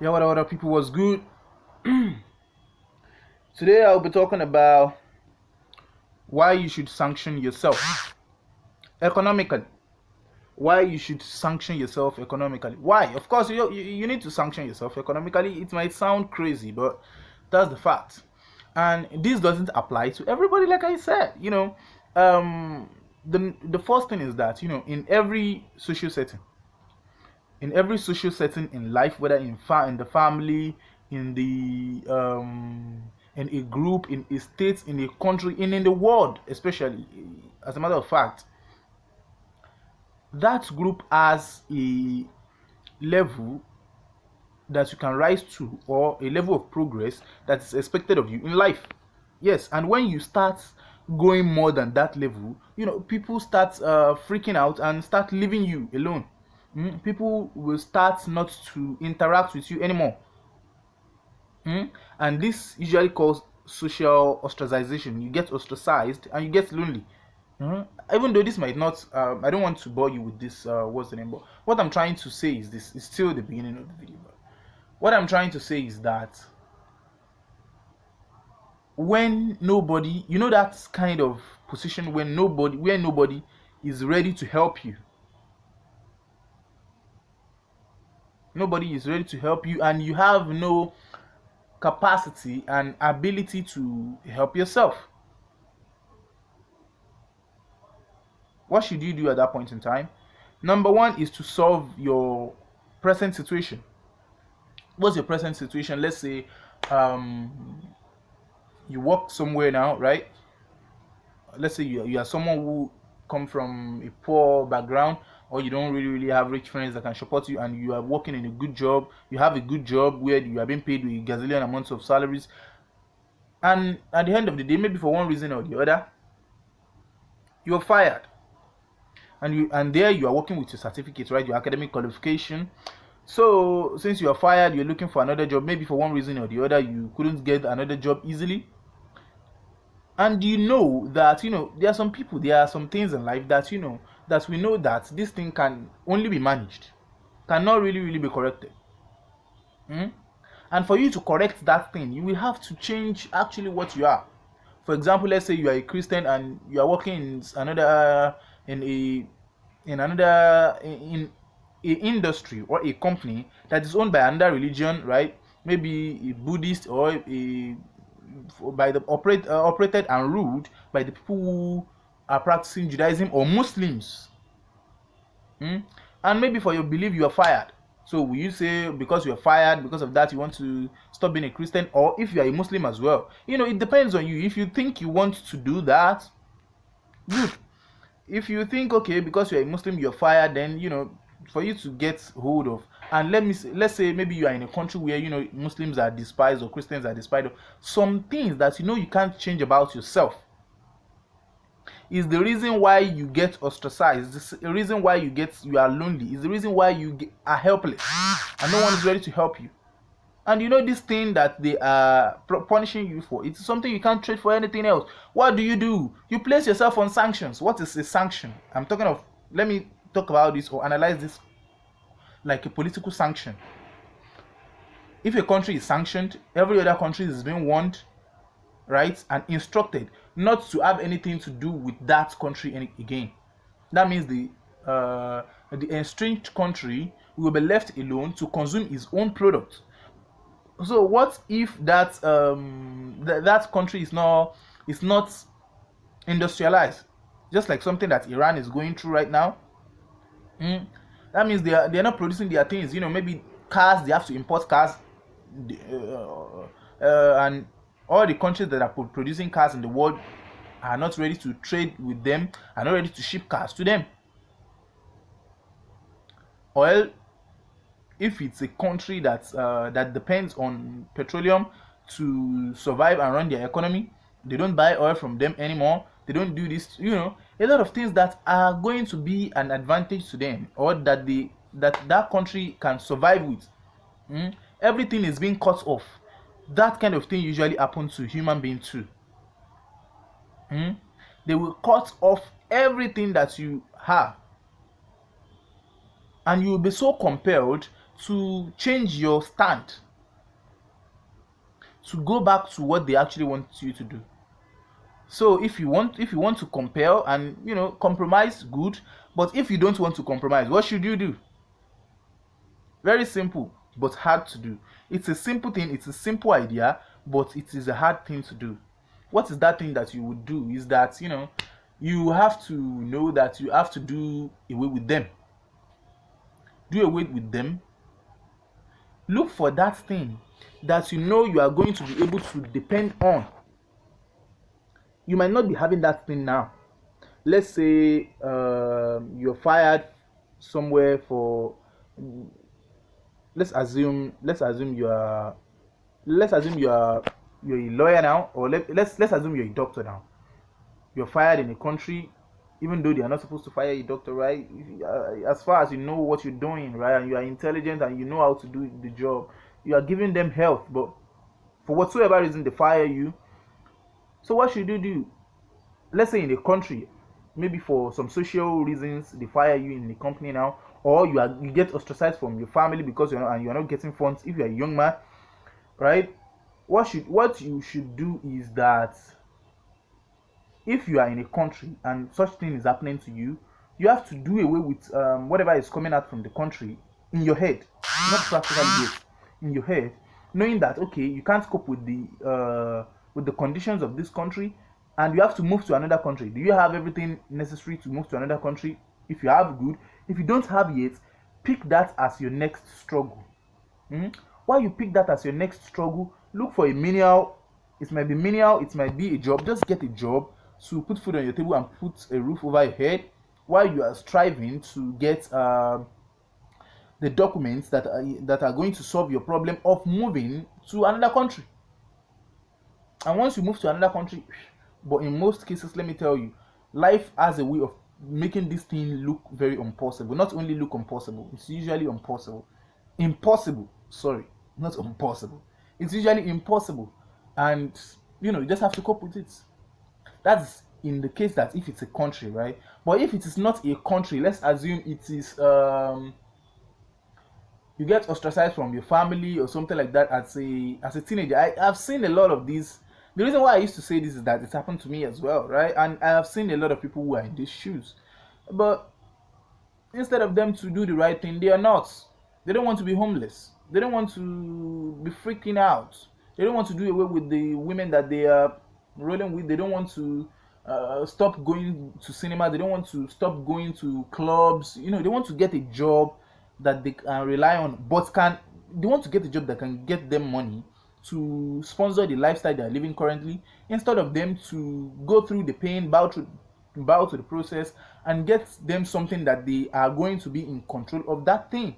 Yeah, what other people was good. Today I'll be talking about why you should sanction yourself economically. Why you should sanction yourself economically. Why? Of course, you need to sanction yourself economically. It might sound crazy, but that's the fact. And this doesn't apply to everybody, like I said. Um, the first thing is that in every social setting in life, whether in the family, in the in a group, in a state, in a country, in the world, especially, as a matter of fact, that group has a level that you can rise to, or a level of progress that is expected of you in life. Yes, and when you start going more than that level, people start freaking out and start leaving you alone. People will start not to interact with you anymore. And this usually causes social ostracization. You get ostracized and you get lonely. Even though this might not, I don't want to bore you with this, what's the name, but what I'm trying to say is this. It's still the beginning of the video. But what I'm trying to say is that when nobody, that kind of position where nobody is ready to help you. Nobody is ready to help you, and you have no capacity and ability to help yourself. What should you do at that point in time? Number one is to solve your present situation. What's your present situation? Let's say you work somewhere now, right? Let's say you are someone who come from a poor background, or you don't really have rich friends that can support you, and you are working in a good job. You have a good job where you are being paid with gazillion amounts of salaries, and at the end of the day, maybe for one reason or the other, you're fired, and there you are working with your certificate, right? Your academic qualification. So since you are fired, you're looking for another job. Maybe for one reason or the other, you couldn't get another job easily. And that there are some people, there are some things in life that that we know that this thing can only be managed, cannot really be corrected. And for you to correct that thing, you will have to change actually what you are. For example, let's say you are a Christian and you are working in another in another in a industry or a company that is owned by another religion, right? Maybe a Buddhist, or operated and ruled by the people who are practicing Judaism or Muslims. And maybe for your belief you are fired. So will you say because you are fired, because of that you want to stop being a Christian? Or if you are a Muslim as well, it depends on you. If you think you want to do that, good. If you think, okay, because you're a Muslim you're fired, then for you to get hold of, and let's say maybe you are in a country where Muslims are despised or Christians are despised, of some things that you can't change about yourself, is the reason why you get ostracized. Is the reason why you are lonely. Is the reason why you are helpless and no one is ready to help you. And this thing that they are punishing you for, it's something you can't trade for anything else. What do? You place yourself on sanctions. What is a sanction? Let me talk about this or analyze this like a political sanction. If a country is sanctioned, every other country is being warned, right, and instructed not to have anything to do with that country again. That means the estranged country will be left alone to consume its own product. So what if that that country is not industrialized, just like something that Iran is going through right now? That means they're not producing their things. Maybe cars, they have to import cars, and all the countries that are producing cars in the world are not ready to trade with them, are not ready to ship cars to them. Oil, if it's a country that depends on petroleum to survive and run their economy, they don't buy oil from them anymore. They don't do this, a lot of things that are going to be an advantage to them, or that country can survive with. Everything is being cut off. That kind of thing usually happens to human beings too. They will cut off everything that you have, and you will be so compelled to change your stand, to go back to what they actually want you to do. So if you want to compel and compromise, good. But if you don't want to compromise, what should you do? Very simple, but hard to do. It's a simple thing, it's a simple idea, but it is a hard thing to do. What is that thing that you would do? Is that you have to know that you have to do away with them. Do away with them. Look for that thing that you are going to be able to depend on. You might not be having that thing now. Let's say you're fired somewhere for. Let's assume you are you're a lawyer now, or let's assume you're a doctor now. You're fired in a country, even though they are not supposed to fire a doctor, right? As far as you know what you're doing, right, and you are intelligent and you know how to do the job, you are giving them health, but for whatsoever reason they fire you. So what should you do? Let's say in a country, maybe for some social reasons they fire you in the company now, or you get ostracized from your family because you're not getting funds. If you're a young man, right, what you should do is that if you are in a country and such thing is happening to you, you have to do away with whatever is coming out from the country in your head, not practically yet, in your head, knowing that okay, you can't cope with the conditions of this country, and you have to move to another country. Do you have everything necessary to move to another country? If you have, good. If you don't have yet, pick that as your next struggle. While you pick that as your next struggle, look for a menial. It might be menial, it might be a job. Just get a job to put food on your table and put a roof over your head while you are striving to get the documents that are going to solve your problem of moving to another country. And once you move to another country, but in most cases, let me tell you, life has a way of making this thing look very impossible. Not only look impossible, it's usually impossible. Impossible, sorry, not impossible. It's usually impossible. And you just have to cope with it. That's in the case that if it's a country, right? But if it is not a country, let's assume it is you get ostracized from your family or something like that as a teenager. I've seen a lot of these. The reason why I used to say this is that it happened to me as well, right? And I have seen a lot of people who are in these shoes. But instead of them to do the right thing, they are not. They don't want to be homeless. They don't want to be freaking out. They don't want to do away with the women that they are rolling with. They don't want to stop going to cinema. They don't want to stop going to clubs. They want to get a job that they can rely on, but they want to get a job that can get them money to sponsor the lifestyle they are living currently, instead of them to go through the pain, bow to the process, and get them something that they are going to be in control of that thing.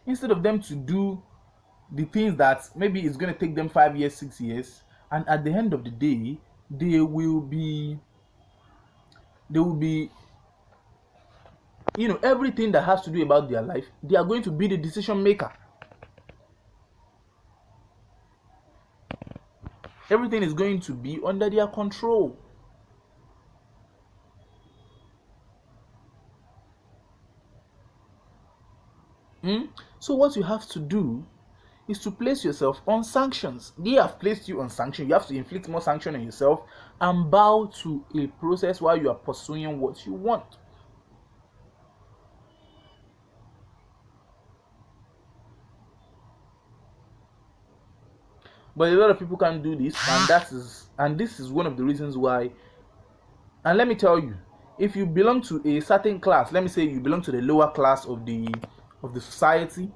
Instead of them to do the things that maybe it's going to take them 5 years, 6 years, and at the end of the day, they will be everything that has to do about their life, they are going to be the decision maker. Everything is going to be under their control. So what you have to do is to place yourself on sanctions. They have placed you on sanctions. You have to inflict more sanction on yourself and bow to a process while you are pursuing what you want. But a lot of people can't do this, and this is one of the reasons why. And let me tell you, if you belong to a certain class, let me say you belong to the lower class of the society,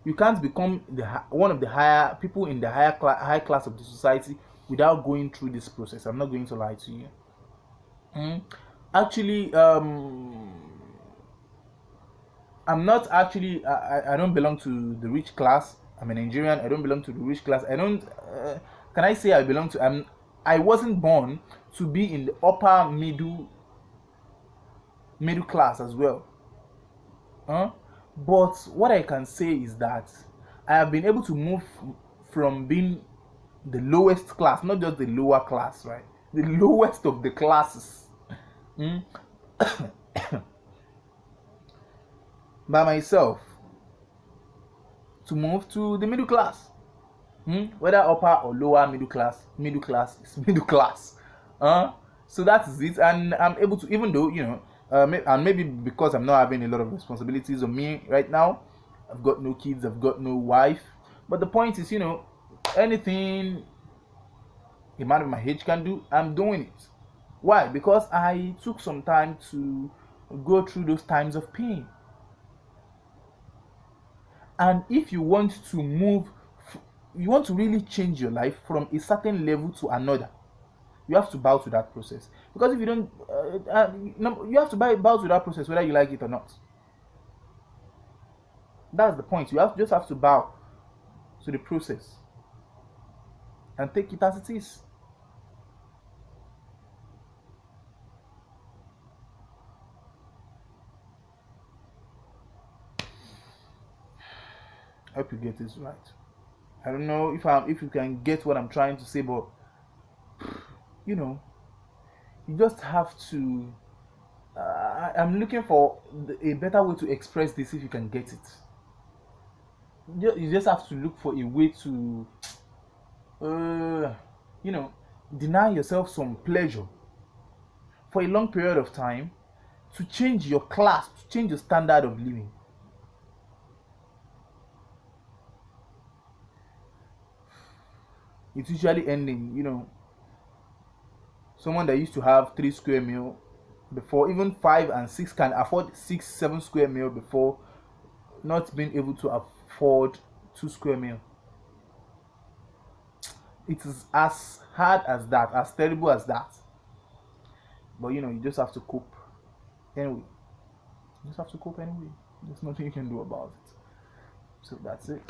you can't become one of the higher people in the high class of the society without going through this process. I'm not going to lie to you. Actually, I'm not actually. I don't belong to the rich class. I'm a Nigerian. I don't belong to the rich class. I don't. Can I say I belong to? I wasn't born to be in the upper middle class as well. But what I can say is that I have been able to move from being the lowest class, not just the lower class, right? The lowest of the classes, mm, by myself to move to the middle class. Whether upper or lower middle class is middle class. So that is it, and I'm able to, even though and maybe because I'm not having a lot of responsibilities on me right now, I've got no kids, I've got no wife, but the point is, anything a man of my age can do, I'm doing it. Why? Because I took some time to go through those times of pain. And if you want to move, you want to really change your life from a certain level to another, you have to bow to that process. Because if you don't, you have to bow to that process whether you like it or not. That's the point. You just have to bow to the process and take it as it is. I hope you get this right. I don't know if you can get what I'm trying to say, but you just have to. I'm looking for a better way to express this. If you can get it, you just have to look for a way to, deny yourself some pleasure for a long period of time to change your class, to change your standard of living. It's usually ending, someone that used to have 3 square meal before, even 5 and 6 can afford 6, 7 square meal before, not being able to afford 2 square meal. It is as hard as that, as terrible as that. But you just have to cope anyway. You just have to cope anyway. There's nothing you can do about it. So that's it.